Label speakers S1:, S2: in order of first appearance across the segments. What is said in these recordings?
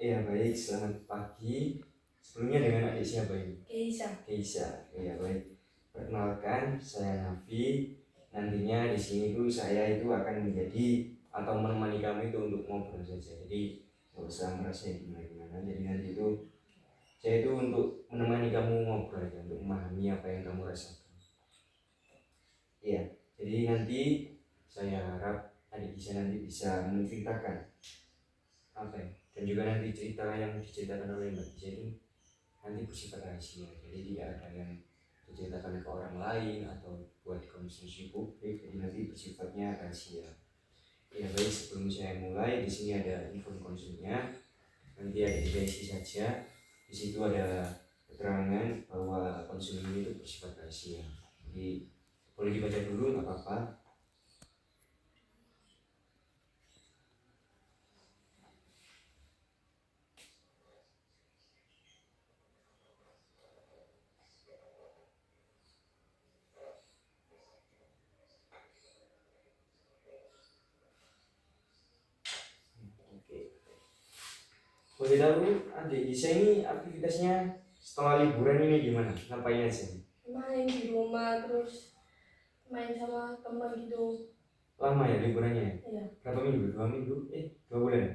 S1: Iya baik, selamat pagi. Sebelumnya dengan adik siapa ini?
S2: Keisha.
S1: Keisha. Iya baik. Perkenalkan, saya Nafi. Nantinya di sini tuh saya itu akan menjadi atau menemani kamu itu untuk ngobrol saja. Jadi nggak usah merasa gimana-gimana. Jadi nanti itu saya itu untuk menemani kamu ngobrol aja, untuk memahami apa yang kamu rasakan. Iya. Jadi nanti saya harap adik Keisha nanti bisa menceritakan apa ya? Dan juga nanti cerita yang diceritakan oleh Mbak Keisha itu nanti bersifat rahasia, jadi tidak ada yang diceritakan ke orang lain atau buat konsumsi publik, jadi nanti bersifatnya rahasia. Ya baik, sebelum saya mulai, di sini ada info konsumnya, nanti ada isi saja. Di situ ada keterangan bahwa konsum ini itu bersifat rahasia, jadi boleh dibaca dulu, nggak apa-apa. Boleh tahu adik Isa ini aktivitasnya setelah liburan ini gimana? Ngapain aja?
S2: Main di rumah, terus main sama teman gitu.
S1: Lama ya liburannya?
S2: Iya.
S1: Berapa minggu? 2 minggu? 2 bulan?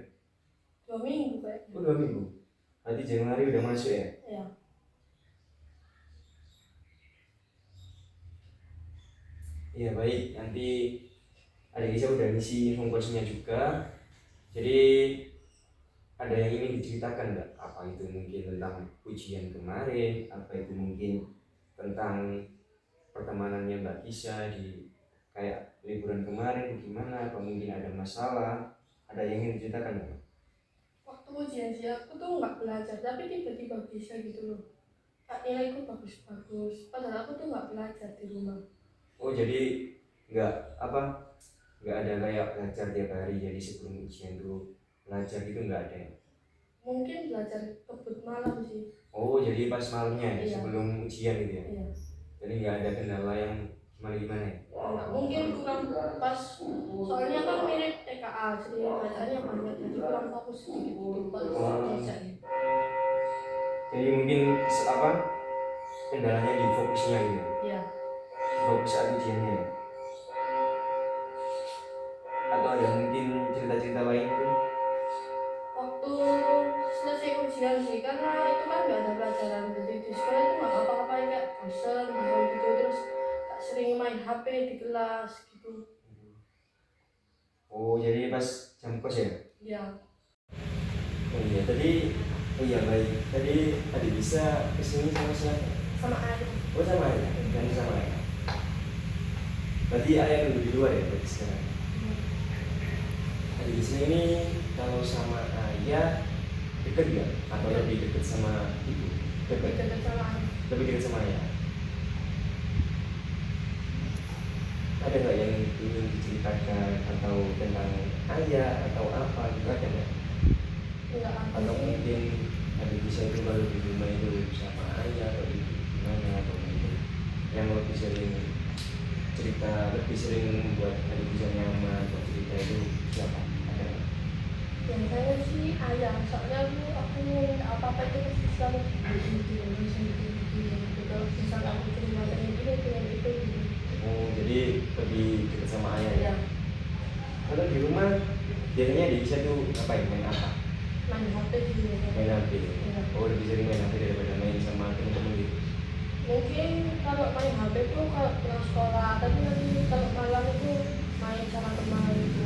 S2: 2 minggu kayaknya.
S1: Oh 2 minggu? Berarti Januari udah masuk ya?
S2: Iya.
S1: Iya baik, nanti adik Isa udah ngisi form juga. Jadi ada yang ingin diceritakan nggak? Apa itu mungkin tentang ujian kemarin, apa itu mungkin tentang pertemanannya Mbak Kisah di kayak liburan kemarin gimana, atau mungkin ada masalah, ada yang ingin diceritakan nggak?
S2: Waktu ujian sih aku tuh nggak belajar, tapi tiba-tiba bisa gitu loh. Nilaiku bagus-bagus, padahal aku tuh nggak belajar di rumah.
S1: Oh jadi nggak ada kayak belajar tiap hari, jadi sebelum ujian tuh belajar gitu nggak ada ya?
S2: Mungkin belajar kebut malam sih.
S1: Oh jadi pas malamnya ya,
S2: Iya.
S1: sebelum ujian gitu ya?
S2: Iya.
S1: Jadi nggak ada kendala yang gimana ya?
S2: Enggak, mungkin kurang pas, soalnya kan mirip TKA, jadi bacanya banyak, jadi kurang fokus sedikit gitu pas bacanya.
S1: Jadi mungkin kendalanya di fokusnya gitu ya?
S2: Iya.
S1: Fokus saat ujiannya ya? Atau ada mungkin cerita-cerita lain tuh?
S2: Waktu selesai ujian sih, karena itu kan nggak ada pelajaran, jadi di sekolah itu nggak apa-apain, kayak bosen gitu, terus tak sering main HP di kelas gitu.
S1: Oh jadi pas jam kos ya?
S2: Iya.
S1: Oh iya baik, tadi bisa kesini sama siapa?
S2: Sama ayah.
S1: Oh sama ayah, dan sama ayah. Berarti ayah dulu di luar ya berarti sekarang? Di sini ini kalau sama ayah deket ya? Atau lebih deket sama ibu?
S2: Lebih dekat sama ayah.
S1: Lebih deket sama ayah. Ada nggak yang ingin diceritakan atau tentang ayah atau apa gitu, ada nggak?
S2: Enggak ada
S1: Atau
S2: sih.
S1: mungkin ada bisa itu kalau di rumah itu sama ayah atau ibu gimana, atau mungkin yang lebih sering cerita, lebih sering membuat adik bisa nyaman atau cerita itu siapa? Ada nggak?
S2: Biasanya sih ayah, soalnya aku minta apa-apa itu pasti selalu gitu. Kalau misalnya aku cerita kayak gini gitu.
S1: Oh jadi lebih dekat sama ayah ya?
S2: Iya.
S1: Kalau di rumah biasanya adik bisa tuh ngapain, main apa?
S2: Main HP sih.
S1: Main HP.
S2: Iya.
S1: Oh lebih sering main HP daripada main sama teman-teman gitu.
S2: Mungkin kalau main HP itu kalau pulang sekolah, tapi nanti kalau malam itu main sama teman itu.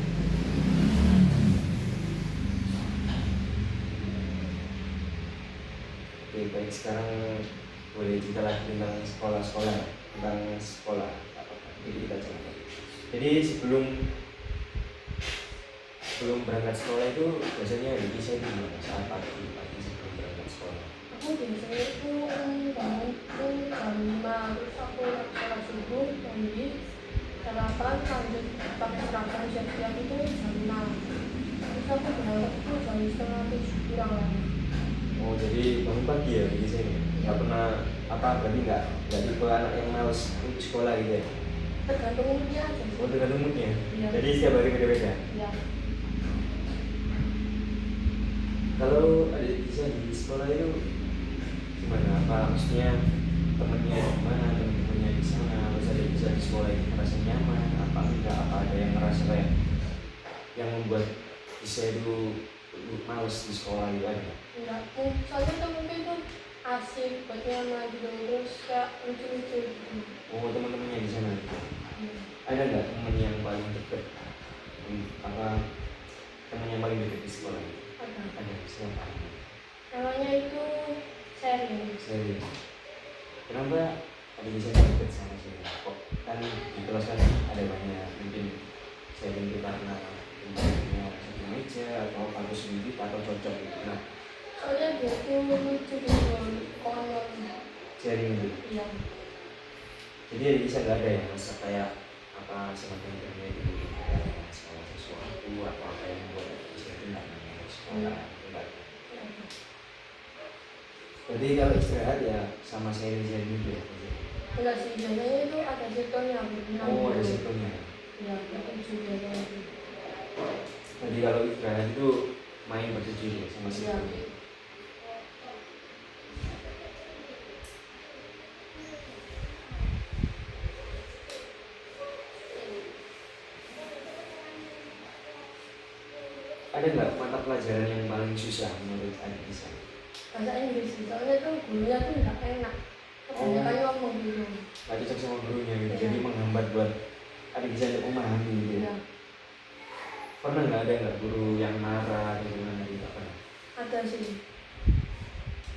S1: Oke baik, sekarang boleh cerita lagi tentang sekolah apa jadi kita coba. Jadi sebelum berangkat sekolah itu biasanya di saya itu gimana saat pagi sebelum berangkat sekolah?
S2: Aku biasanya itu bangun tuh jam 5, terus aku sholat subuh, mandi, sarapan, lanjut pakai seragam siap-siap itu jam 6. Terus aku berangkat itu jam setengah 7 kurang lah.
S1: Oh jadi bangun pagi ya di sini? Nggak pernah berarti nggak tipe anak yang males untuk sekolah gitu ya?
S2: Tergantung moodnya aja sih.
S1: Oh tergantung moodnya?
S2: Iya.
S1: Jadi setiap hari beda-beda?
S2: Iya.
S1: Kalau ada bisa di sekolah itu gimana, apa maksudnya temennya gimana, temen-temennya di sana, terus ada bisa di sekolah itu merasa nyaman apa enggak, apa ada yang ngerasa kayak yang membuat bisa itu males di sekolah itu ada?
S2: Enggak, soalnya itu mungkin itu asik buat nyaman gitu, terus kayak lucu-lucu gitu.
S1: Oh, teman-temannya di sana
S2: Hmm.
S1: ada nggak temen yang paling deket, apa teman yang paling deket di sekolah itu? Ada, siapa?
S2: Namanya itu sharing.
S1: Serius. Kenapa ada bisa deket sama saya? Kok kan di kelas kan ada banyak, mungkin sharing itu karena punya satu meja atau kampus sendiri atau cocok gitu. Nah,
S2: Soalnya dia tuh lucu gitu, konyol.
S1: sharing itu.
S2: Iya.
S1: Jadi ada bisa nggak ada yang rasa kayak apa semacam kerja itu kayak sekolah sesuatu atau apa yang buat bisa itu nggak nanya sekolah enggak. Berarti kalau istirahat ya sama sharing-sharing gitu ya?
S2: Enggak sih, biasanya itu ada sirkelnya gitu.
S1: Oh, ada sirkelnya.
S2: Iya, itu juga gitu.
S1: Jadi kalau istirahat itu main bertujuh ya sama sirkelnya. Ada nggak mata pelajaran yang paling susah menurut adik di sana?
S2: Bahasa Inggris sih, soalnya tuh gurunya tuh nggak enak. Kebanyakan ngomong gitu.
S1: Nggak cocok sama gurunya gitu,
S2: Iya.
S1: jadi menghambat buat adik bisa untuk memahami gitu.
S2: Iya.
S1: Pernah nggak ada nggak guru yang marah atau gimana gitu? Pernah?
S2: Ada sih.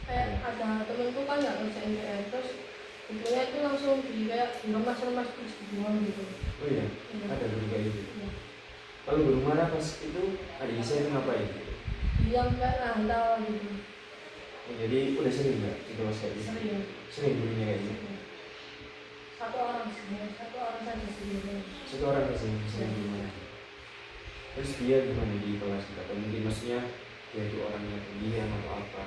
S2: Kayak ada temenku kan nggak ngerjain PR, terus gurunya itu langsung di kayak diremas-remas terus dibuang gitu.
S1: Oh iya,
S2: Iya.
S1: ada guru kayak gitu.
S2: Iya.
S1: Kalau guru marah pas itu adik bisa itu ngapain?
S2: Diam kayak ngantau gitu.
S1: Oh, jadi udah sering nggak di kelas kayak gitu?
S2: Sering.
S1: Sering gurunya kayak gitu.
S2: Satu orang sih, satu orang saja sih.
S1: Satu orang sering gimana? Terus dia gimana di kelas kita? Atau mungkin maksudnya dia itu orangnya pendiam atau apa?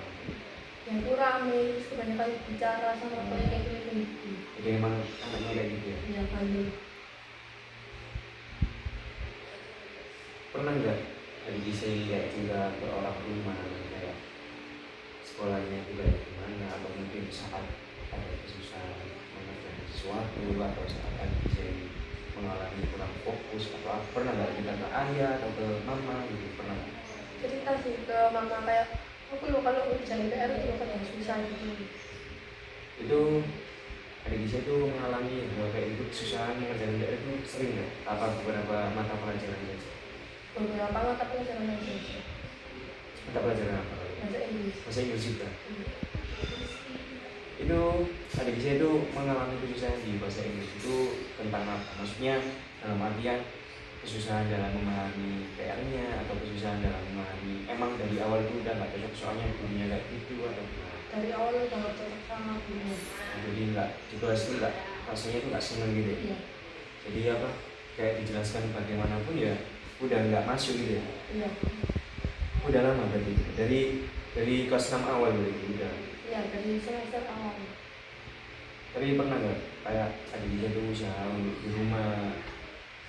S2: Yang itu rame, terus kebanyakan bicara sama kayak gitu.
S1: Jadi emang anaknya kayak gitu ya?
S2: Iya, bandel.
S1: Pernah nggak adik bisa ini kayak cerita ke orang rumah kayak sekolahnya itu kayak gimana, atau mungkin saat ada kesusahan mengerjakan sesuatu atau saat adik bisa ini mengalami kurang fokus atau apa, pernah nggak cerita ke ayah atau ke mama gitu, pernah nggak?
S2: Cerita sih ke mama kayak aku lo kalau ngerjain PR itu kan susah gitu.
S1: Itu adik bisa itu mengalami hal kayak itu, kesusahan mengerjakan PR itu sering nggak? Apa beberapa mata pelajaran saja?
S2: Beberapa mata pelajaran aja.
S1: Mata pelajaran apa?
S2: Bahasa Inggris.
S1: Bahasa Inggris juga. Itu adik saya itu mengalami kesusahan di bahasa Inggris itu tentang apa? Maksudnya dalam artian kesusahan dalam memahami PR-nya atau kesusahan dalam memahami emang dari awal itu udah nggak cocok soalnya gurunya kayak gitu atau gimana?
S2: Dari awal udah nggak cocok sama guru.
S1: Jadi nggak di kelas itu nggak, rasanya itu nggak seneng gitu ya.
S2: Iya.
S1: Jadi apa kayak dijelaskan bagaimanapun ya udah nggak masuk gitu ya.
S2: Iya.
S1: Udah lama berarti dari kelas 6 awal berarti udah.
S2: Iya, dari semester awal.
S1: Tapi pernah nggak kayak adik dia tuh usaha untuk di rumah,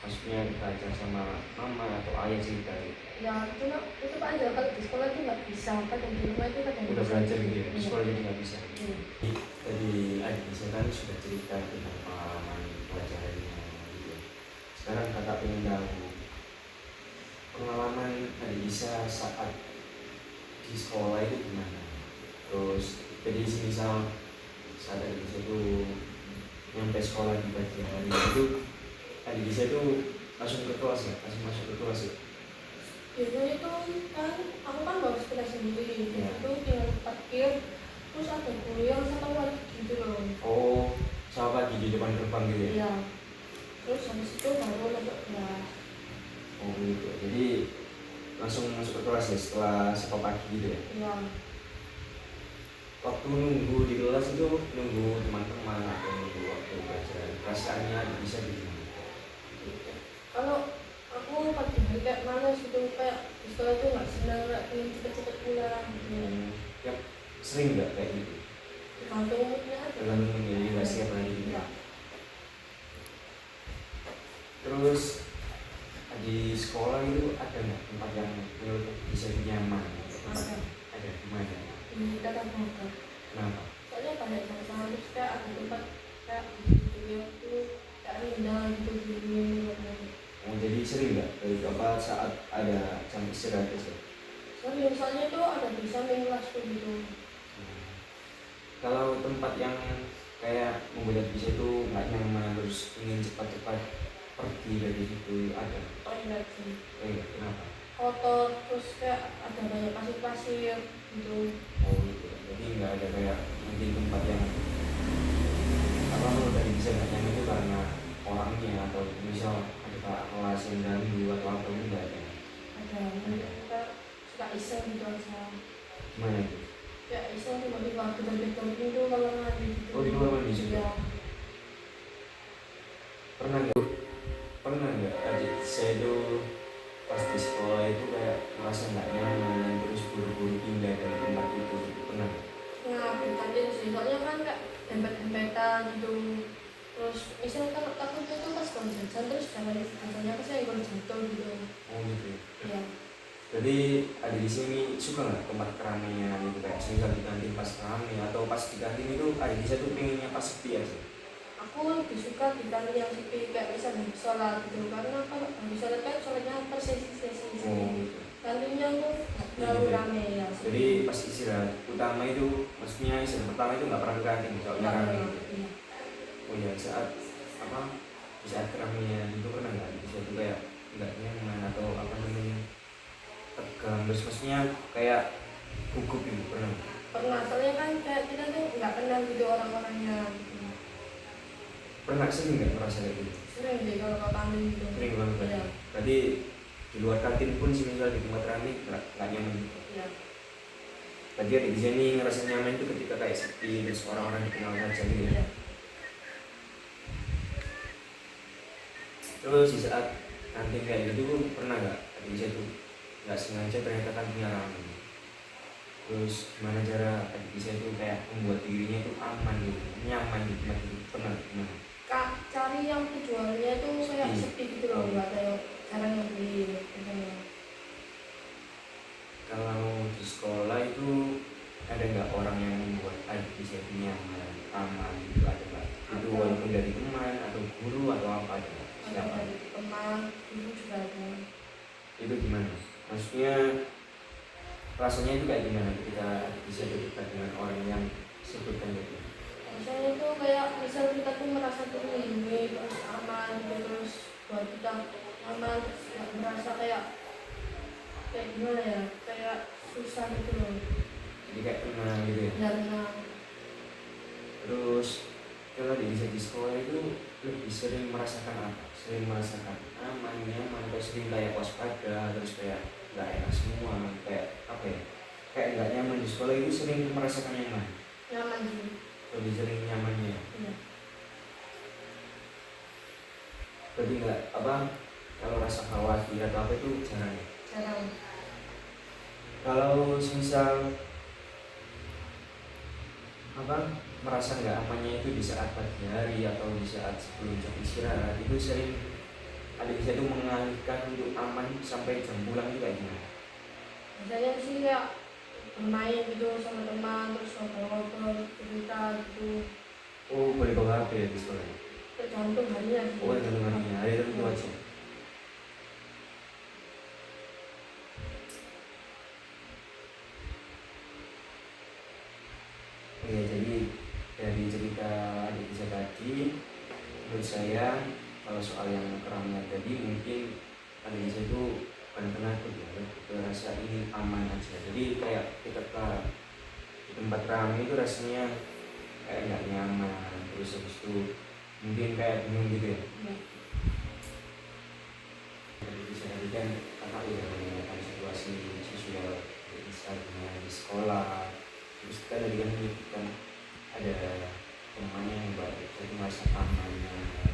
S1: maksudnya belajar sama mama atau ayah cerita gitu?
S2: Ya cuma itu aja, kalau di sekolah itu nggak bisa, kan di rumah itu kadang
S1: Udah
S2: bisa.
S1: belajar gitu ya, di
S2: Iya.
S1: sekolah jadi nggak bisa.
S2: Iya.
S1: Tadi adik bisa kan sudah cerita tentang pengalaman pelajarannya gitu. Sekarang kakak pengen tahu pengalaman adik bisa saat di sekolah itu gimana? Terus jadi misal saat adik bisa itu nyampe sekolah di pagi hari itu adik bisa itu langsung ke kelas ya, langsung masuk ke kelas ya?
S2: Biasanya itu kan aku kan bawa sepeda sendiri,
S1: Iya.
S2: itu tinggal parkir, terus ada guru yang satu lagi gitu loh.
S1: Oh, sama pagi di depan gerbang gitu ya?
S2: Iya. Terus habis itu baru masuk kelas.
S1: Oh gitu, jadi langsung masuk ke kelas ya setelah sekolah pagi gitu ya?
S2: Iya.
S1: Waktu nunggu di kelas itu nunggu teman-teman atau nunggu waktu pelajaran, perasaannya bisa gimana?
S2: Kalau aku pagi hari kayak malas gitu, kayak di sekolah itu nggak senang, nggak pengen cepet-cepet pulang gitu.
S1: Ya sering nggak kayak gitu?
S2: Tergantung moodnya aja.
S1: Tergantung jadi nggak siap lagi gitu.
S2: Iya.
S1: Terus di sekolah itu ada nggak tempat yang menurut bisa nyaman?
S2: Ada. di Tata Boga.
S1: Kenapa?
S2: Soalnya banyak sampah, terus kayak ada tempat kayak gitu yang tuh kayak rendah gitu dingin gitu.
S1: Oh, jadi sering nggak dari apa saat ada jam istirahat itu?
S2: Soalnya misalnya itu ada di samping kelasku gitu.
S1: Hmm. Kalau tempat yang kayak membuat bisa itu nggak nyaman terus ingin cepat-cepat pergi dari situ ada?
S2: Toilet sih
S1: Kenapa?
S2: kotor, terus kayak ada banyak pasir-pasir gitu.
S1: Oh gitu. Jadi nggak ada kayak mungkin tempat yang apa menurut tadi bisa nggak nyaman itu karena orangnya atau misal ada pak kelas yang ganggu atau apa itu nggak ada.
S2: Ada mungkin kita suka iseng gitu aja.
S1: Gimana itu?
S2: Ya iseng tiba-tiba gedor-gedor pintu kamar mandi gitu.
S1: Oh di kamar mandi juga.
S2: Iya.
S1: Pernah nggak adik saya itu pas di sekolah itu kayak merasa nggak nyaman terus buru-buru pindah dari tempat itu pernah nggak?
S2: Nah, bertanya sih, soalnya kan kayak dempet-dempetan gitu. Terus misalnya kan takut itu pas kalau jajan terus jalannya ke saya kalau jatuh gitu.
S1: Oh gitu.
S2: Iya.
S1: Jadi ada di sini suka nggak tempat keramaian itu kayak misal di kantin pas ramai atau pas di kantin itu ada di tuh pengennya pas sepi aja.
S2: Aku lebih suka di kantin yang sepi kayak misalnya sholat gitu, karena kalau habis sholat kan sholatnya tersesi-sesi.
S1: Oh gitu.
S2: Kantinnya tuh nggak terlalu
S1: Iya.
S2: rame ya.
S1: Jadi pas istirahat utama itu maksudnya istirahat pertama itu nggak pernah ke kantin soalnya ramai gitu.
S2: Iya.
S1: Oh ya saat apa di saat keramaian itu pernah nggak di situ kayak nggak nyaman atau apa namanya tegang terus maksudnya kayak gugup gitu pernah nggak?
S2: Pernah, soalnya kan kayak kita tuh nggak kenal gitu orang-orangnya.
S1: Pernah sering nggak merasa kayak gitu?
S2: Sering deh kalau ke kantin gitu.
S1: Sering banget.
S2: Iya.
S1: Berarti di luar kantin pun misal di tempat ramai nggak nyaman gitu.
S2: Iya.
S1: Berarti ada di sini ngerasa nyaman itu ketika kayak sepi terus orang-orang dikenal saja gitu.
S2: Iya.
S1: Terus di saat kantin kayak gitu pernah nggak ada di situ nggak sengaja ternyata kantinnya ramai. Terus gimana cara ada bisa itu kayak membuat dirinya itu aman gitu, nyaman di tempat itu pernah gimana?
S2: Kak, cari yang penjualnya itu kayak
S1: Sepi.
S2: sepi gitu loh, nggak ada yang jarang yang beli gitu.
S1: Kalau di sekolah itu ada nggak orang yang membuat adik bisa itu nyaman, aman gitu ada nggak? Itu
S2: Ada.
S1: walaupun dari teman atau guru atau apa ada?
S2: Ada
S1: Siapa?
S2: dari teman, itu juga ada.
S1: Itu gimana? Maksudnya rasanya itu kayak gimana ketika bisa dekat dengan orang yang sebutkan gitu?
S2: Misalnya itu kayak misal kita tuh merasa terlindungi, terus aman, gitu, terus buat kita aman, terus nggak merasa kayak gimana ya, kayak susah gitu loh.
S1: Jadi kayak tenang gitu ya?
S2: Karena
S1: Terus kalau di sekolah itu lebih sering merasakan apa? Sering merasakan aman, nyaman, atau sering kayak waspada, terus kayak nggak enak semua, kayak apa ya? Kayak nggak nyaman di sekolah itu sering merasakan nyaman,
S2: nyaman sih.
S1: lebih sering nyamannya.
S2: Iya.
S1: Berarti nggak apa? Kalau rasa khawatir atau apa itu jarang ya?
S2: Jarang.
S1: Kalau misal apa merasa nggak amannya itu di saat pagi hari atau di saat sebelum jam istirahat itu sering ada bisa itu mengalihkan untuk aman sampai jam pulang itu kayak gimana?
S2: Biasanya sih kayak bermain gitu sama teman, terus ngobrol-ngobrol, cerita gitu.
S1: Oh boleh bawa HP ya di sekolah?
S2: Tergantung harinya sih.
S1: Oh tergantung harinya, hari tertentu aja. Oke jadi dari cerita adik bisa tadi menurut saya kalau soal yang keramaian tadi mungkin adik bisa itu bukan penakut ya, lebih rasa ini aman aja. Jadi kayak kita ke di tempat ramai itu rasanya kayak nggak nyaman, terus habis itu mungkin kayak bingung gitu ya.
S2: Iya.
S1: Jadi bisa tadi kan kakak udah menanyakan situasi sosial misalnya di sekolah, terus kan tadi kan menyebutkan ada temannya yang baik, jadi merasa aman, nyaman.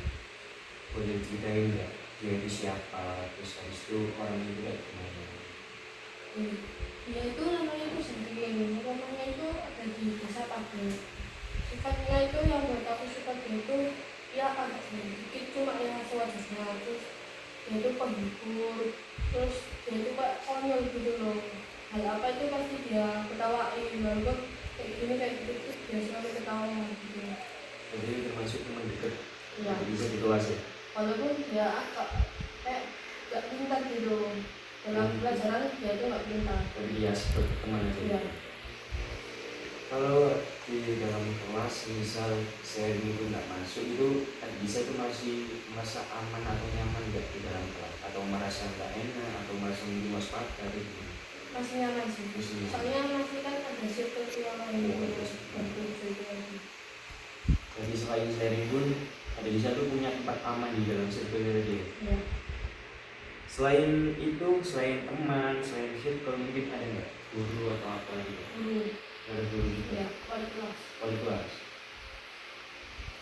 S1: Boleh ceritain nggak dia itu siapa, terus habis itu orang itu kayak gimana?
S2: Dia itu namanya itu sendiri, namanya itu ada di desa Pabrik. Sifatnya itu yang buat aku suka dia itu ya agak sedikit cuma yang sewajarnya, terus dia itu penghibur, terus dia itu kayak konyol gitu loh. Hal apa itu pasti dia ketawain, walaupun kayak gini kayak gitu terus dia selalu ketawa gitu.
S1: Jadi termasuk teman dekat
S2: Iya.
S1: bisa di kelas ya.
S2: Walaupun dia agak kayak gak pintar gitu dalam pelajaran, dia itu gak pintar.
S1: Tapi dia seperti teman aja.
S2: Iya.
S1: Kalau di dalam kelas misal saya itu nggak masuk itu bisa itu masih merasa aman atau nyaman nggak di dalam kelas, atau merasa nggak enak atau merasa mungkin waspada gitu.
S2: Masih nyaman sih. Soalnya masih kan ada circle yang lain gitu.
S1: Jadi selain sharing pun ada bisa tuh punya tempat aman di dalam circle dia.
S2: Iya.
S1: Selain itu, selain teman, selain circle mungkin ada nggak guru atau apa gitu?
S2: Guru.
S1: Ada guru juga.
S2: Iya, wali kelas.
S1: Wali kelas.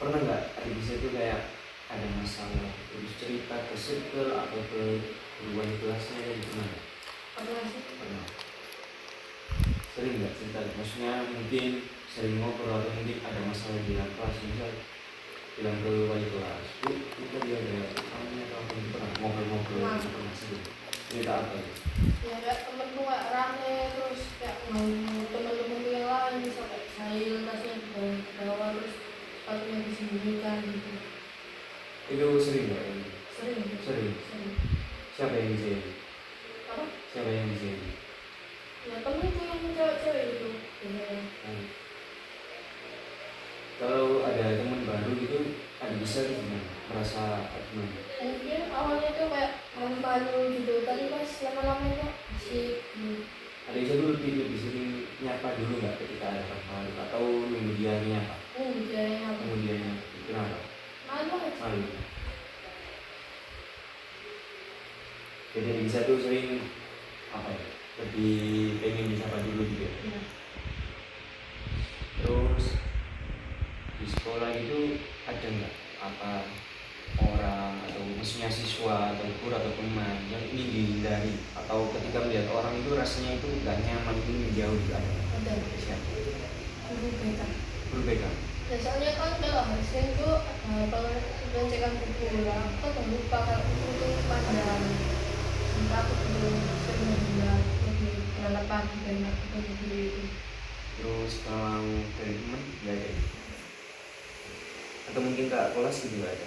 S1: Pernah nggak ada bisa tuh kayak ada masalah terus cerita ke circle atau ke guru wali kelasnya dan gimana?
S2: Pernah sih.
S1: Pernah. Sering nggak cerita? Maksudnya mungkin sering ngobrol atau mungkin ada masalah di dalam kelas misal bilang ke wali kelas, bu kita dia ada namanya atau apa gitu, pernah ngobrol-ngobrol pernah sering cerita apa ya?
S2: Ya kayak temenku kayak rame terus kayak ngomong temen-temenku yang lain bisa kayak saya tasnya ke bawah terus sepatunya disembunyikan gitu.
S1: Itu sering nggak ini?
S2: Sering.
S1: Sering. Siapa yang bisa ini?
S2: Apa?
S1: Siapa yang bisa ini?
S2: Ya temenku yang cewek-cewek itu biasanya.
S1: Kalau ada teman baru gitu, ada bisa gimana? Merasa gimana?
S2: Mungkin awalnya tuh kayak malu-malu gitu, tapi pas lama-lama itu asik.
S1: Ada bisa dulu lebih sering nyapa dulu nggak ketika ada orang baru, atau nunggu dia nyapa?
S2: Dia yang apa?
S1: Nunggu dia nyapa. Kenapa?
S2: Malu aja.
S1: Malu. Jadi bisa tuh sering apa ya? Lebih pengen disapa dulu gitu.
S2: Iya.
S1: Terus di sekolah itu ada nggak apa orang atau maksudnya siswa atau guru atau teman yang ingin dihindari, atau ketika melihat orang itu rasanya itu nggak nyaman, ingin menjauh gitu ada?
S2: Ada.
S1: Siapa?
S2: Guru BK.
S1: Guru BK.
S2: Ya soalnya kan kalau harusnya itu pengecekan buku lah, aku tuh lupa kalau itu pada entah aku belum sering mendengar lebih berangkat pagi dan aku guru itu.
S1: Terus kalau dari teman nggak ada, atau mungkin kak kelas gitu nggak ada?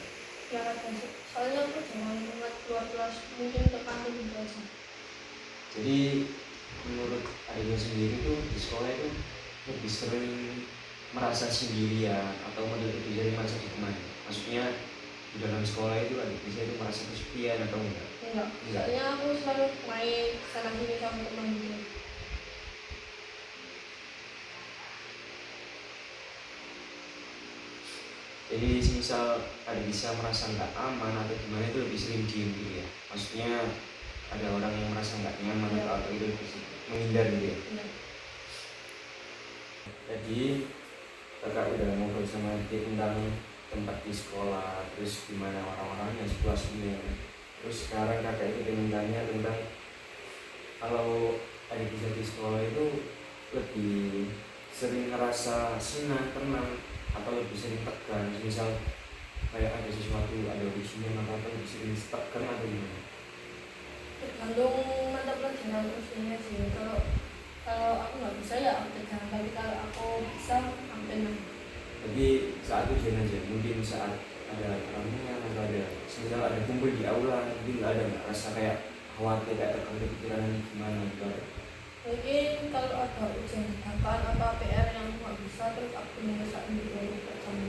S2: Ya ada sih. Soalnya aku jangan banget keluar kelas, mungkin ke kantin gitu aja.
S1: Jadi menurut Aida sendiri tuh di sekolah itu lebih sering merasa sendirian atau lebih sering merasa ditemani? Maksudnya di dalam sekolah itu ada bisa itu merasa kesepian atau enggak?
S2: Enggak. Soalnya aku selalu main sana sini sama teman gitu.
S1: Jadi misal ada bisa merasa nggak aman atau gimana itu lebih sering diem gitu ya? Maksudnya ada orang yang merasa nggak nyaman atau apa itu lebih sering menghindar gitu ya?
S2: Iya.
S1: Jadi kakak udah ngobrol sama dia tentang tempat di sekolah, terus gimana orang-orangnya, situasinya. Terus sekarang kakak itu ingin tanya tentang kalau ada bisa di sekolah itu lebih sering ngerasa senang, tenang, atau lebih sering tegang, misal kayak ada sesuatu, ada ujian atau apa lebih sering tegang atau gimana?
S2: Tergantung mata pelajaran ujiannya sih. Kalau aku nggak bisa ya aku tegang, tapi kalau aku bisa aku tenang.
S1: Jadi saat ujian aja, mungkin saat ada keramaian atau ada misal ada kumpul di aula, mungkin nggak ada nggak rasa kayak khawatir, kayak tegang pikiran gimana gitu?
S2: Mungkin kalau ada ujian dadakan atau PR yang aku nggak bisa terus aku menyelesaikan gitu kamu.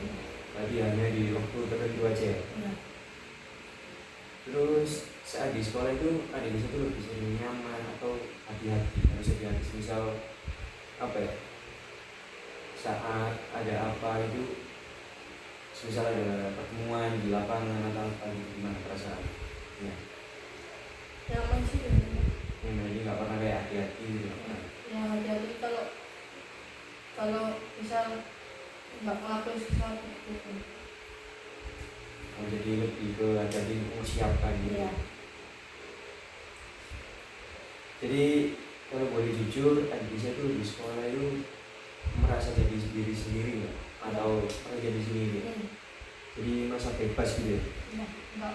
S1: Berarti hanya di waktu tertentu aja.
S2: Ya.
S1: Terus saat di sekolah itu ada bisa tuh lebih sering nyaman atau hati-hati, harus hati-hati misal apa ya, saat ada apa itu, misal ada pertemuan di lapangan atau apa gitu, gimana perasaan ya?
S2: Nyaman sih biasanya.
S1: Jadi nggak pernah kayak hati-hati gitu.
S2: Ya hati-hati kalau misal nggak ngelakuin sesuatu gitu.
S1: Oh, jadi lebih ke hati-hati mempersiapkan gitu.
S2: Iya.
S1: Jadi kalau boleh jujur, bisa tuh di sekolah itu merasa jadi diri sendiri nggak? Atau pernah jadi sendiri? Jadi merasa bebas gitu ya?
S2: Ya, nggak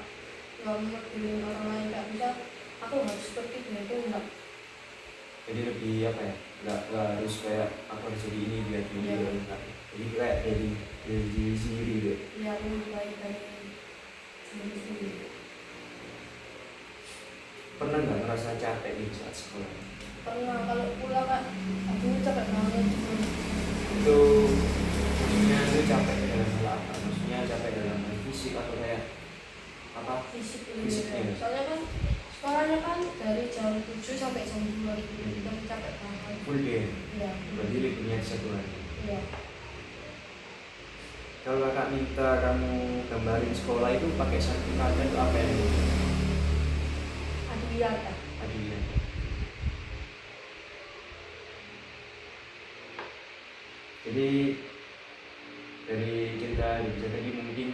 S2: mewakili orang lain, nggak bisa aku harus seperti dia itu enggak.
S1: jadi lebih apa ya, nggak harus kayak aku harus jadi ini biar ini
S2: Iya.
S1: biar enggak, jadi kayak dari diri sendiri gitu.
S2: Ya aku mulai dari sendiri.
S1: Pernah nggak ngerasa capek di saat sekolah?
S2: Pernah kalau pulang kan aduh capek banget gitu.
S1: Itu maksudnya itu capek dalam hal apa? Maksudnya capek dalam hal fisik atau kayak apa?
S2: Fisik
S1: Fisiknya.
S2: ini soalnya kan sekolahnya kan dari jam 7 sampai jam 2 gitu, kita capek banget.
S1: Full day.
S2: Iya.
S1: Berarti liburnya 1 hari.
S2: Iya.
S1: Kalau kakak minta kamu gambarin sekolah itu pakai sertifikatnya itu apa yang
S2: Adiwiyata.
S1: adilnya? Jadi dari cerita bisa tadi mungkin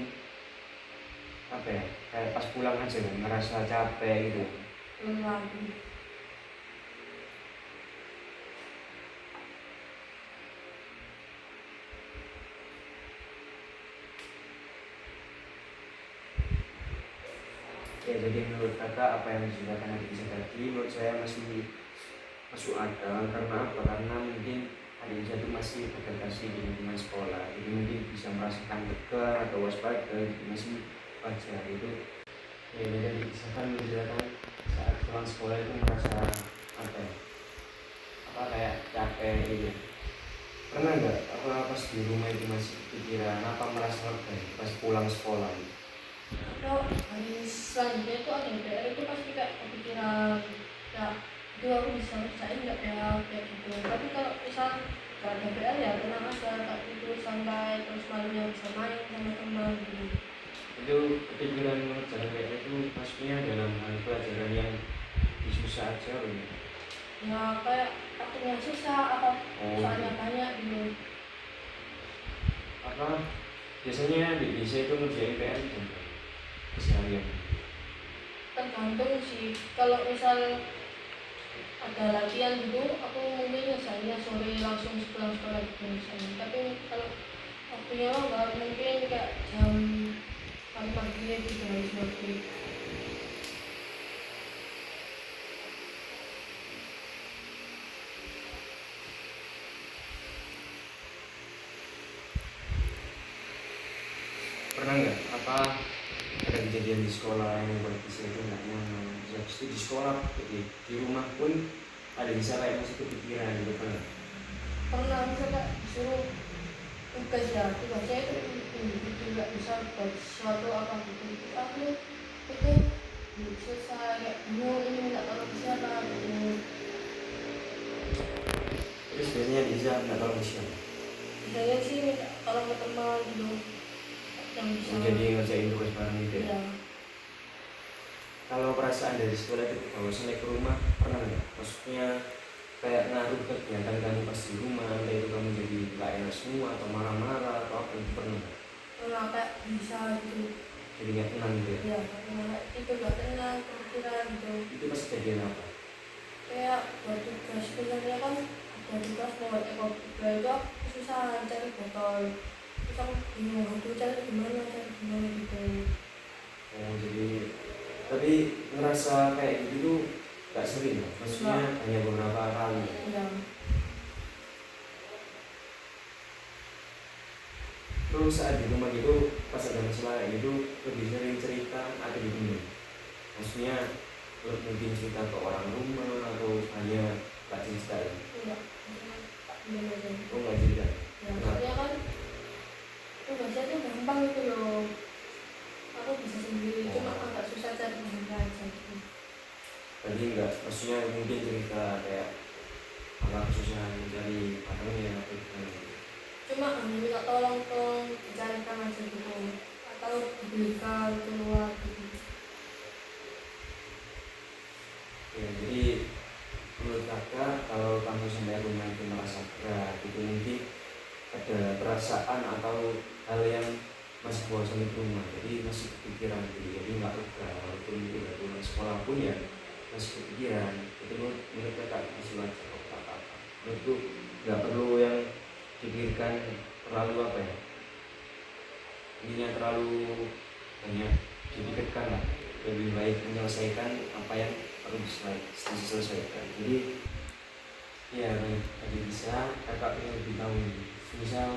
S1: apa ya, kayak pas pulang aja kan ngerasa capek gitu.
S2: Lelah.
S1: Ya jadi menurut kakak apa yang disebutkan adik bisa tadi menurut saya masih masuk akal. Karena apa? Karena mungkin adik bisa itu masih beradaptasi di lingkungan sekolah, jadi mungkin bisa merasakan tegang atau waspada, jadi masih wajar itu. Ya jadi misalkan menjelaskan saat pulang sekolah itu merasa apa ya, apa kayak capek gitu. Pernah nggak apa pas di rumah itu masih pikiran apa merasa lega pas pulang sekolah gitu?
S2: Kalau hari selanjutnya itu ada PR itu pasti kayak kepikiran ya itu aku bisa ngerjain nggak ya kayak gitu. Tapi kalau misal nggak ada PR ya tenang aja, tak tidur santai terus malamnya bisa main sama teman gitu.
S1: Itu kepikiran mengerjakan kayak itu maksudnya dalam hal pelajaran yang susah aja gitu.
S2: Ya kayak waktunya susah atau
S1: Oh,
S2: soalnya banyak gitu.
S1: apa biasanya di desa itu ngerjain PR itu keseharian?
S2: Tergantung sih, kalau misal ada latihan gitu aku mungkin misalnya sore langsung pulang sekolah gitu misalnya. Tapi kalau waktunya nggak mungkin kayak jam pagi gitu harus maghrib.
S1: Pernah nggak apa ada kejadian di sekolah yang membuat bisa itu nggak nyaman? Habis itu di sekolah jadi di rumah pun ada bisa kayak masih kepikiran gitu kan?
S2: Pernah misalnya disuruh tugas ya, tugasnya itu nggak bisa buat sesuatu apa gitu. Aku itu belum selesai kayak bingung ini minta tolong siapa gitu.
S1: Terus biasanya bisa nggak tahu siapa
S2: Misalnya sih minta tolong ke teman gitu yang bisa.
S1: jadi ngerjain tugas bareng gitu ya?
S2: Ya,
S1: Kalau perasaan dari sekolah itu kalau sampai ke rumah pernah nggak? Maksudnya kayak ngaruh ke kegiatan kamu pas di rumah, entah itu kamu jadi nggak enak semua atau marah-marah atau apa itu pernah nggak?
S2: pernah kayak bisa gitu.
S1: Jadi nggak tenang gitu ya?
S2: Ya, karena itu gak tenang kepikiran gitu.
S1: Itu pas kejadian apa?
S2: Kayak buat tugas sebenarnya kan ada tugas lewat ekobika itu aku susah cari botol. Terus aku bingung aku cari gimana gitu.
S1: Oh jadi tapi ngerasa kayak gitu tuh nggak sering ya? Maksudnya hanya beberapa kali.
S2: Ya,
S1: Terus saat di rumah gitu pas ada masalah kayak gitu lebih sering cerita atau dipendam? Maksudnya mungkin cerita ke orang rumah atau hanya nggak cerita ya?
S2: enggak. Tak bilang aja.
S1: Oh nggak cerita?
S2: Ya, soalnya kan tugasnya tuh gampang gitu loh. Aku bisa sendiri, cuma agak susah cari bahan aja gitu.
S1: Tadi enggak, maksudnya mungkin cerita kayak apa kesusahan mencari barangnya atau gimana?
S2: Cuma hanya minta tolong dicarikan aja gitu atau dibelikan keluar gitu.
S1: Ya jadi menurut kakak kalau kamu sampai rumah itu merasa berat itu mungkin ada perasaan atau hal yang masih bosan di rumah, jadi masih kepikiran gitu, jadi nggak lega walaupun itu udah pulang sekolah pun ya masih kepikiran. Itu menurut kakak masih wajar kok apa menurutku nggak perlu yang dipikirkan terlalu apa ya, ininya terlalu banyak dipikirkan lah, lebih baik menyelesaikan apa yang harus diselesaikan. Jadi Iya, baik. Ada bisa kakaknya lebih tahu ini. Misal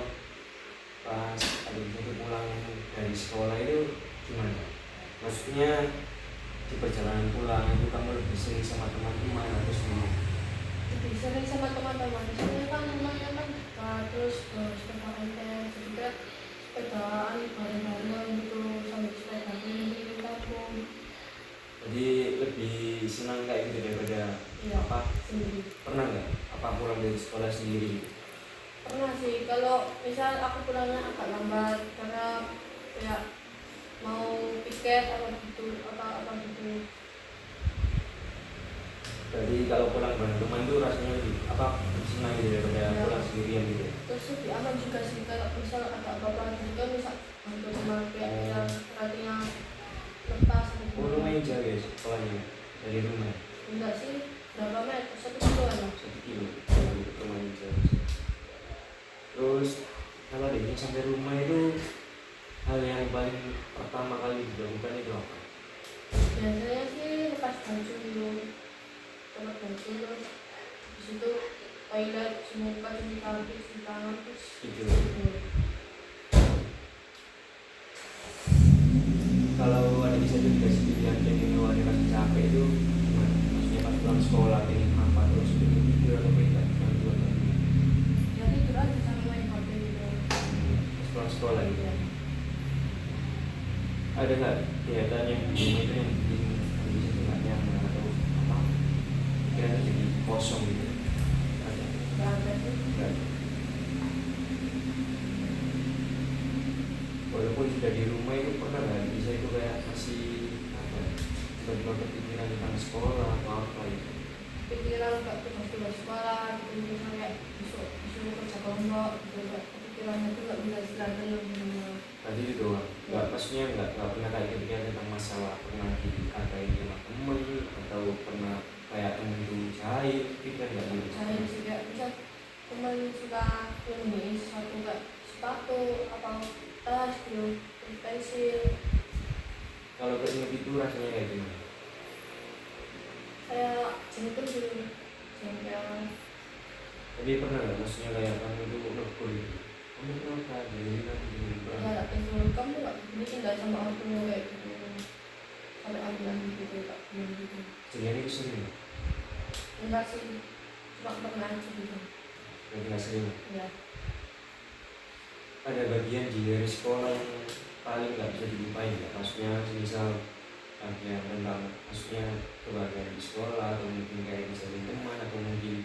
S1: pas ada itu pulang dari sekolah itu gimana? Maksudnya di perjalanan pulang itu kamu lebih sering sama teman-teman atau sendiri?
S2: Lebih sering sama teman-teman, soalnya kan rumahnya kan dekat, terus sepeda enteng, jadi kayak sepedaan bareng-bareng gitu sambil sepeda keliling kampung.
S1: Jadi lebih senang kayak gitu daripada
S2: Iya,
S1: apa?
S2: sendiri.
S1: Pernah nggak apa pulang dari sekolah sendiri?
S2: Pernah sih, kalau misal aku pulangnya agak lambat karena ya mau piket apa gitu apa gitu.
S1: Jadi kalau pulang bareng teman itu rasanya lebih apa? Lebih senang gitu daripada
S2: Ya.
S1: pulang sendirian gitu.
S2: Terus lebih aman juga sih kalau misal ada apa-apa juga bisa bantu teman kayak yang artinya lepas gitu.
S1: Oh, lumayan jauh ya sekolahnya dari rumah.
S2: Enggak sih, berapa meter? 1 kilo lah.
S1: 1 kilo. Lumayan jauh. Terus kalau dia sampai rumah itu hal yang paling pertama kali dilakukan itu apa?
S2: Biasanya sih lepas baju dulu, lepas baju terus di situ toilet, semuka, cuci kaki, cuci tangan, terus
S1: Itu.
S2: tidur.
S1: Kalau ada bisa dikasih pilihan pengen ngeluarin rasa capek itu gimana? Maksudnya pas pulang sekolah pengen apa terus pengen tidur atau pengen gimana juga kan?
S2: Ya tidur aja sambil main HP gitu.
S1: Pas pulang sekolah gitu.
S2: Ya.
S1: Ada nggak kegiatan yang di rumah itu yang bikin bisa tuh nggak nyaman atau apa? Pikirannya jadi kosong gitu. Ada?
S2: Nggak ada sih.
S1: Nggak ada. Walaupun sudah di rumah itu pernah nggak bisa itu kayak masih apa ya, tiba-tiba kepikiran tentang sekolah atau apa gitu.
S2: Pikiran nggak tugas-tugas sekolah gitu, misalnya kayak besok disuruh kerja kelompok gitu, nggak kepikirannya tuh nggak bisa istirahat dulu di rumah.
S1: Tadi itu doang nggak, maksudnya nggak pernah kayak kepikiran tentang masalah pernah dikatain sama temen atau pernah kayak temen itu jahil pikiran nggak gitu.
S2: Saya juga bisa teman suka ini sesuatu kayak sepatu apa tas gitu, terus pensil.
S1: Kalau keinget itu rasanya kayak gimana?
S2: Kayak jengkel gitu, jengkel.
S1: Tapi pernah nggak maksudnya kayak kamu itu negur gitu, kamu kenapa jadi kamu gini
S2: Ya
S1: pernah?
S2: itu kamu nggak ditinggal sama aku kayak gitu, sampai ambulan gitu nggak belum gitu.
S1: Jadi itu sering nggak?
S2: Enggak sih, cuma pernah aja gitu.
S1: Berarti nggak sering.
S2: Ya.
S1: Ada bagian di dari sekolah yang paling nggak bisa dilupain nggak? Maksudnya misal bagian tentang maksudnya kebahagiaan di sekolah atau mungkin kayak misalnya teman atau mungkin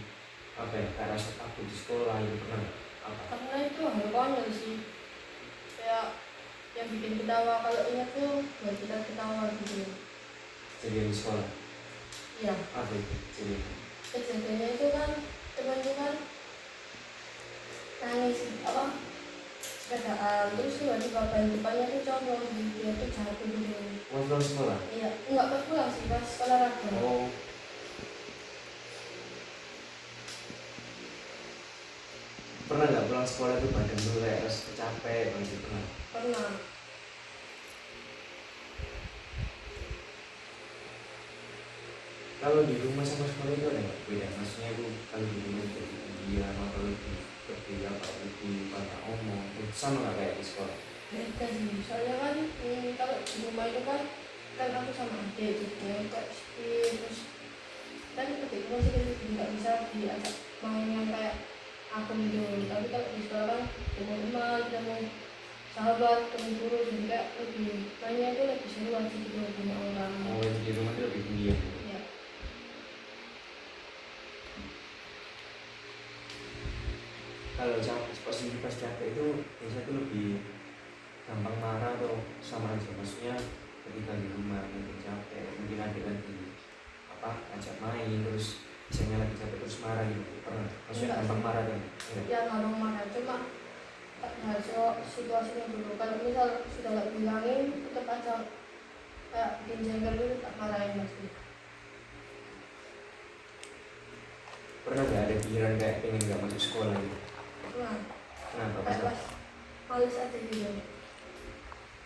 S1: apa ya kayak rasa takut di sekolah itu pernah nggak? Apa?
S2: Karena itu hal konyol sih, kayak yang bikin ketawa kalau ingat tuh buat kita ketawa gitu.
S1: Kejadian di sekolah
S2: Iya,
S1: apa itu kejadian?
S2: kejadiannya itu kan temanku kan nangis apa sepedaan, terus tiba-tiba ban depannya tuh cowok, dia tuh jatuh gitu.
S1: Mau pulang sekolah?
S2: Iya, enggak pas pulang sih, pas olahraga.
S1: Oh, pernah nggak pulang sekolah itu badan dulu kayak rasa capek gitu pernah?
S2: Pernah.
S1: Kalau di rumah sama sekolah itu ada nggak beda? Maksudnya itu kalau di rumah itu lebih diam atau lebih apa lebih banyak omong itu sama nggak kayak di sekolah?
S2: Beda sih, soalnya kan kalau di rumah itu kan aku sama adik gitu ya, kayak terus kan adikku masih kecil nggak bisa diajak main yang kayak aku gitu. Tapi kalau di sekolah kan ketemu teman, ketemu sahabat, ketemu guru, jadi kayak lebih mainnya itu lebih seru aja gitu, banyak orang.
S1: Oh, di rumah itu lebih pendiam gitu.
S2: Ya,
S1: Kalau pas capek itu biasanya itu lebih gampang marah atau sama aja, maksudnya ketika di rumah mungkin capek mungkin ada lagi apa ajak main terus misalnya lagi capek terus marah gitu pernah? Maksudnya
S2: Enggak
S1: gampang
S2: sih.
S1: marah kan? Enggak.
S2: ya gampang marah, cuma situasinya dulu. Kalau misal sudah nggak bilangin, tetap aja kayak bikin jengkel dulu, tak marahin pasti.
S1: Pernah nggak ada pikiran kayak pengen nggak masuk sekolah gitu?
S2: Nah,
S1: Kenapa?
S2: kayak
S1: Pas
S2: pas males aja gitu.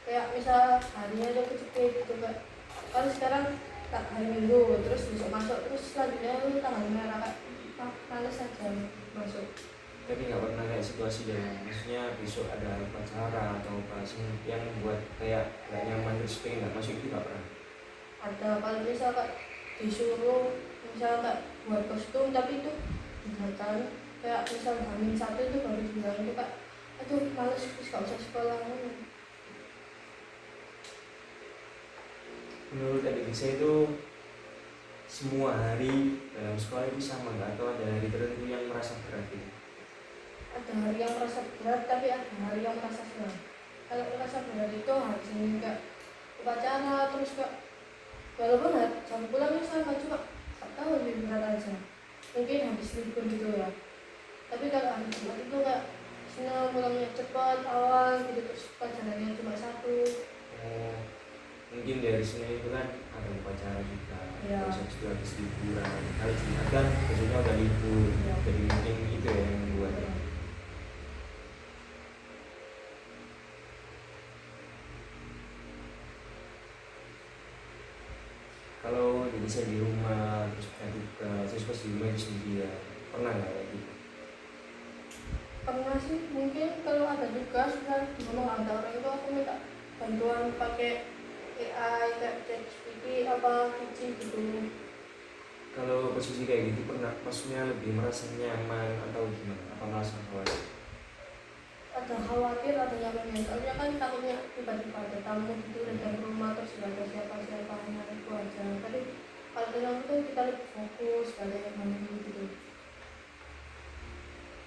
S2: Kayak misal harinya udah kecepet gitu, kayak kalau sekarang tak hari Minggu terus besok masuk terus selanjutnya lu tanggal merah kayak males aja masuk.
S1: Tapi nggak pernah kayak situasi dan maksudnya besok ada upacara atau apa sih yang buat kayak nggak nyaman terus pengen nggak masuk itu nggak pernah.
S2: Ada kalau misal Kak disuruh misal Kak buat kostum tapi itu kegiatan kayak misal H-1 itu baru bilang itu Kak, aduh males terus gak usah sekolah.
S1: Menurut adik saya itu semua hari dalam sekolah itu sama nggak atau ada hari tertentu yang merasa berat gitu?
S2: Ada hari yang merasa berat tapi ada hari yang merasa senang. Kalau merasa berat itu hari Senin Kak upacara terus Kak walaupun jam pulangnya sama cuma gak tahu lebih berat aja. Mungkin habis libur gitu ya. Tapi kalau hari Jumat itu Kak senang pulangnya cepat awal gitu terus pelajarannya cuma satu.
S1: Oh, mungkin dari Senin itu kan ada upacara juga,
S2: Iya.
S1: terus habis itu habis liburan. Hari Jumat kan besoknya udah libur,
S2: Iya.
S1: jadi mungkin itu ya yang membuat. Kalau jadi saya di rumah terus ada tugas terus pas di rumah itu sendirian, pernah nggak kayak gitu?
S2: Pernah sih mungkin kalau ada tugas kan ngomong ada orang itu aku minta bantuan pakai AI kayak ChatGPT apa Vici gitu.
S1: Kalau posisi kayak gitu pernah, maksudnya lebih merasa nyaman atau gimana? Apa merasa khawatir?
S2: Ada khawatir ada nyamannya soalnya kan takutnya tiba-tiba ada tamu gitu datang ke rumah terus nggak ada siapa-siapa hanya itu aja. Tapi kalau dengan itu kita lebih fokus gak ada yang ganggu gitu.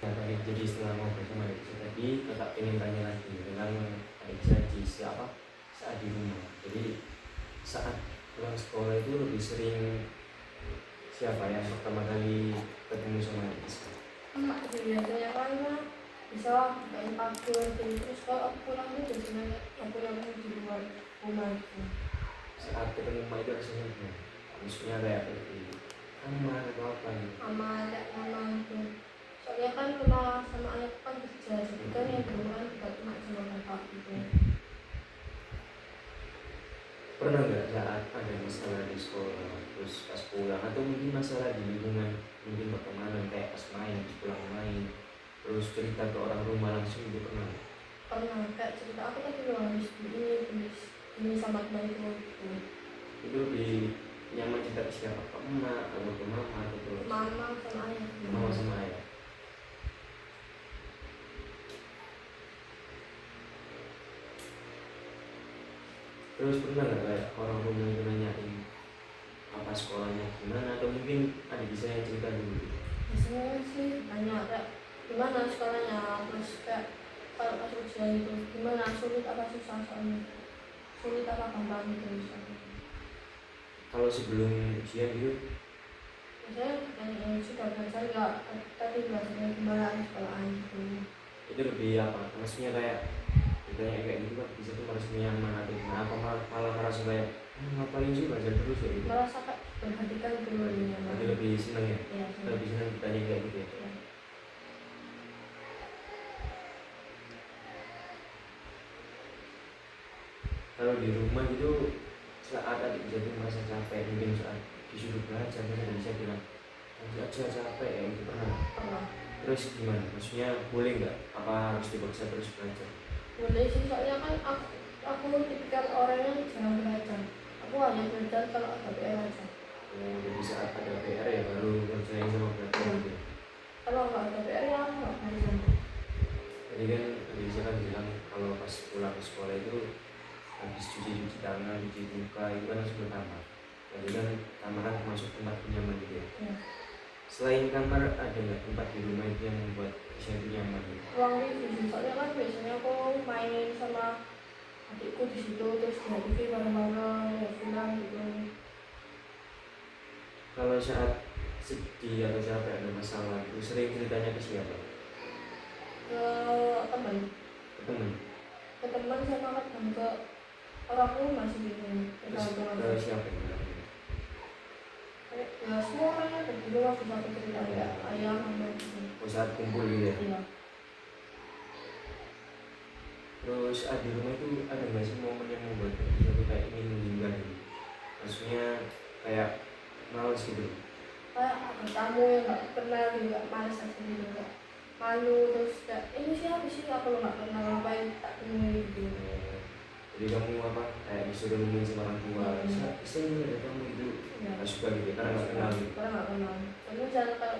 S1: Ya, tadi jadi setelah ngobrol sama adik saya tadi, tetap ingin tanya lagi dengan adik saya di siapa saat di rumah. Jadi saat pulang sekolah itu lebih sering siapa yang pertama kali ketemu sama adik saya?
S2: Emak sih biasanya karena bisa main pagar gitu terus kalau aku pulang itu biasanya aku yang di luar rumah gitu.
S1: Saat ketemu emak itu rasanya gimana? Maksudnya kayak lebih aman atau apa gitu?
S2: Sama ada mama gitu. Soalnya kan rumah sama ayah kan kerja jadi kan yang di rumah juga cuma sama bapak gitu.
S1: Pernah nggak saat ada masalah di sekolah terus pas pulang atau mungkin masalah di lingkungan, mungkin pertemanan kayak pas main, pas pulang main terus cerita ke orang rumah langsung itu pernah nggak?
S2: Pernah kayak cerita aku tadi loh habis ini sama temanku gitu.
S1: Itu lebih nyaman cerita ke siapa? Ke emak atau ke mama atau ke
S2: Mama sama ayah gitu.
S1: mama sama ayah? Terus pernah nggak kayak orang rumah itu nanyain apa sekolahnya gimana atau mungkin ada bisa yang cerita dulu gitu?
S2: Biasanya sih banyak kayak gimana sekolahnya terus kayak kalau pas ujian itu gimana sulit apa susah soalnya sulit apa gampang gitu misalnya.
S1: Kalau sebelum ujian gitu
S2: Biasanya yang sudah belajar nggak tadi belajarnya gimana sekolahan gitu.
S1: itu lebih apa? Maksudnya kayak ditanya kayak gitu kan bisa tuh merasa nyaman atau gimana? Apa malah merasa kayak ngapain sih belajar terus ya gitu?
S2: Merasa kayak perhatikan dulu ini
S1: Berarti lebih seneng ya?
S2: ya,
S1: Lebih seneng ditanya kayak gitu ya?
S2: ya.
S1: Kalau di rumah gitu saat adik bisa tuh merasa capek, mungkin saat disuruh belajar terus adik bisa bilang aja capek ya itu pernah.
S2: Pernah.
S1: Terus gimana? Maksudnya boleh nggak? Apa harus dipaksa terus belajar?
S2: Boleh sih soalnya kan aku tipikal orang yang jarang belajar. Aku hanya belajar kalau ada PR aja.
S1: Oh, jadi saat ada PR ya baru ngerjain sama belajar gitu ya?
S2: Kalau nggak ada PR ya aku nggak belajar.
S1: Tadi kan adik bisa kan bilang kalau pas pulang ke sekolah itu habis cuci tangan, cuci muka itu kan langsung ke kamar. Jadi kan kamar kan termasuk tempat nyaman gitu ya?
S2: Ya.
S1: Selain kamar ada nggak tempat di rumah itu yang membuat saya itu nyaman gitu?
S2: Ruang TV sih soalnya kan biasanya aku main sama adikku di situ terus lihat TV bareng-bareng lihat film gitu.
S1: Kalau saat sedih atau capek ada masalah itu sering ceritanya ke siapa?
S2: Ke teman
S1: Ke temen?
S2: ke teman sama kadang ke orang rumah sih biasanya
S1: Terus
S2: tergantung
S1: ke
S2: aja.
S1: siapa yang
S2: Ya semua orang yang di rumah bisa aku cerita ya ayah mama gitu.
S1: oh, saat kumpul gitu ya?
S2: Iya.
S1: Terus di rumah itu ada nggak sih momen yang membuat kita tuh kayak ingin meninggal gitu? Maksudnya kayak males gitu.
S2: kayak ada tamu yang nggak kenal gitu, nggak males aja gitu, nggak malu, terus kayak ini siapa sih aku nggak kenal, ngapain tak temui gitu.
S1: Jadi kamu apa kayak disuruh nemuin sama orang tua, bisa ini ada kamu itu
S2: Ya,
S1: nggak suka gitu karena nggak kenal gitu.
S2: karena nggak kenal. Tapi misalnya kalau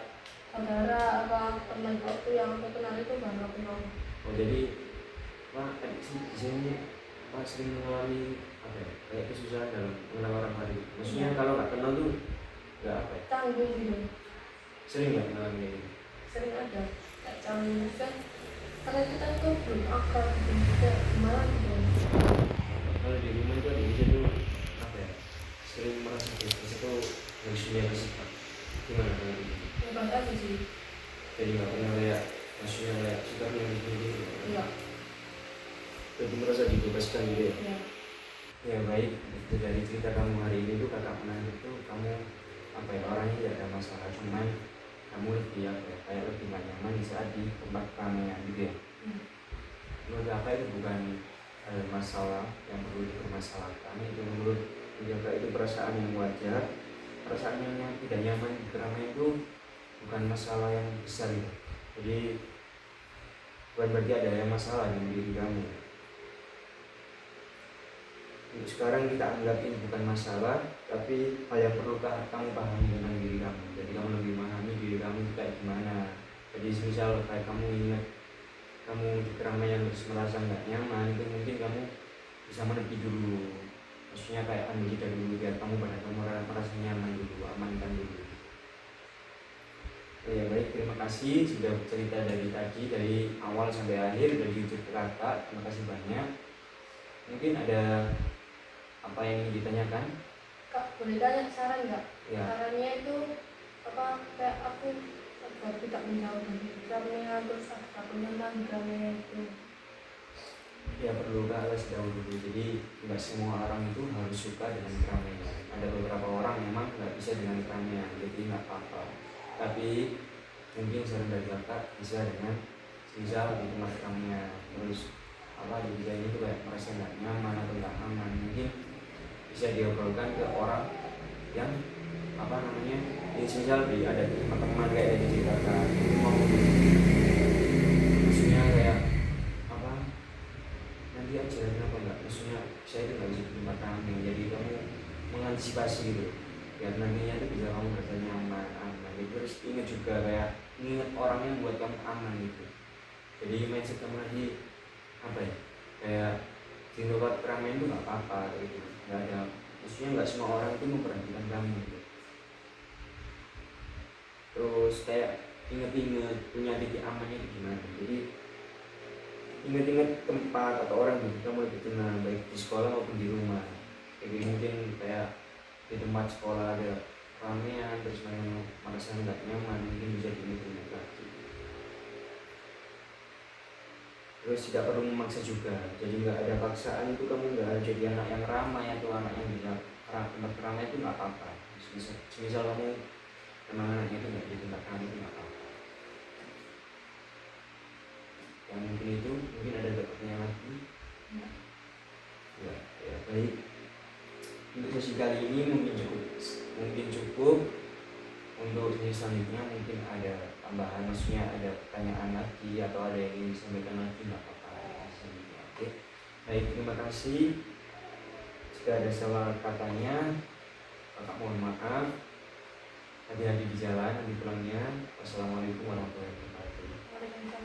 S2: saudara apa teman waktu yang aku kenal itu baru aku kenal.
S1: Oh jadi Pak sih di sini Pak sering mengalami apa ya kayak kesusahan dalam mengenal orang baru. Maksudnya kalau nggak kenal tuh nggak apa ya,
S2: Canggung gitu,
S1: sering nggak mengalami kayak gitu.
S2: sering ada kayak canggung kan, karena kita itu belum akrab gitu, kayak gimana gitu.
S1: Kalau di rumah itu ada bisa tuh apa ya sering merasa biasa tuh nggak punya sifat gimana kalau gitu.
S2: Bebas aja sih.
S1: Jadi nggak pernah kayak maksudnya kayak sikapnya begini gitu.
S2: Iya.
S1: Jadi merasa dibebaskan gitu ya.
S2: Iya.
S1: Ya baik, itu dari cerita kamu hari ini tuh kakak pernah itu kamu apa ya orangnya tidak ada masalah, cuman kamu lebih apa ya kayak lebih gak nyaman di saat di tempat keramaian gitu ya. Menurut kakak itu bukan masalah yang perlu dipermasalahkan, itu menurut kakak itu perasaan yang wajar, perasaan yang tidak nyaman di keramaian itu bukan masalah yang besar gitu. Jadi bukan berarti ada yang masalah dengan diri kamu. Sekarang kita anggap ini bukan masalah, tapi hal yang perlu kamu pahami tentang diri kamu. Jadi kamu lebih memahami diri kamu itu kayak gimana. Jadi misal kayak kamu ingat kamu di keramaian terus merasa nggak nyaman, itu mungkin kamu bisa menepi dulu. Maksudnya kayak ambil jeda dulu biar kamu merasa nyaman dulu, amankan dulu. Ya baik, terima kasih sudah cerita dari tadi dari awal sampai akhir dari jujur ke kakak. Terima kasih banyak. Mungkin ada apa yang ingin ditanyakan?
S2: Kak, boleh tanya saran nggak?
S1: Ya.
S2: Sarannya itu apa kayak aku agak tidak menjauh dari keramaian, terus aku nyaman di keramaian itu.
S1: Ya perlu harus dahulu. Jadi nggak semua orang itu harus suka dengan keramaian. Ada beberapa orang memang nggak bisa dengan keramaian, jadi nggak apa-apa. Tapi mungkin saran dari kakak bisa dengan misal di tempat keramaian, terus apa di bidang itu kayak merasa nggak nyaman atau nggak aman, mungkin bisa diobrolkan ke orang yang apa namanya yang misal ada teman-teman kayak yang diceritakan mau maksudnya kayak apa nanti aja kenapa enggak, maksudnya saya itu nggak bisa di tempat kami, jadi kamu mengantisipasi gitu biar nantinya itu bisa kamu merasa nyaman aman gitu. Terus ingat juga kayak ingat orang yang buat kamu aman gitu. Jadi mindset kamu lagi apa ya kayak di tempat keramaian itu nggak apa-apa gitu, nggak ada maksudnya nggak semua orang itu memperhatikan kamu gitu. Terus kayak inget-inget punya titik amannya itu gimana, jadi inget-inget tempat atau orang yang kamu lebih kenal baik di sekolah maupun di rumah. Jadi mungkin kayak di tempat sekolah ada keramaian terus kamu merasa nggak nyaman, mungkin bisa diinget-inget lagi. Terus tidak perlu memaksa juga, jadi nggak ada paksaan itu kamu nggak harus jadi anak yang ramai atau anak yang bisa tempat keramaian itu nggak apa-apa. Misal kamu emang anaknya itu nggak di tempat keramaian itu nggak apa-apa. Yang mungkin itu mungkin ada dapatnya lagi. Ya baik. Untuk sesi kali ini mungkin cukup. Untuk sesi selanjutnya mungkin ada tambahan, maksudnya ada pertanyaan lagi atau ada yang ingin disampaikan lagi nggak apa-apa. Oke. Baik, terima kasih. Jika ada salah katanya, kakak mohon maaf. Hati-hati di jalan, nanti pulangnya. Wassalamualaikum warahmatullahi wabarakatuh.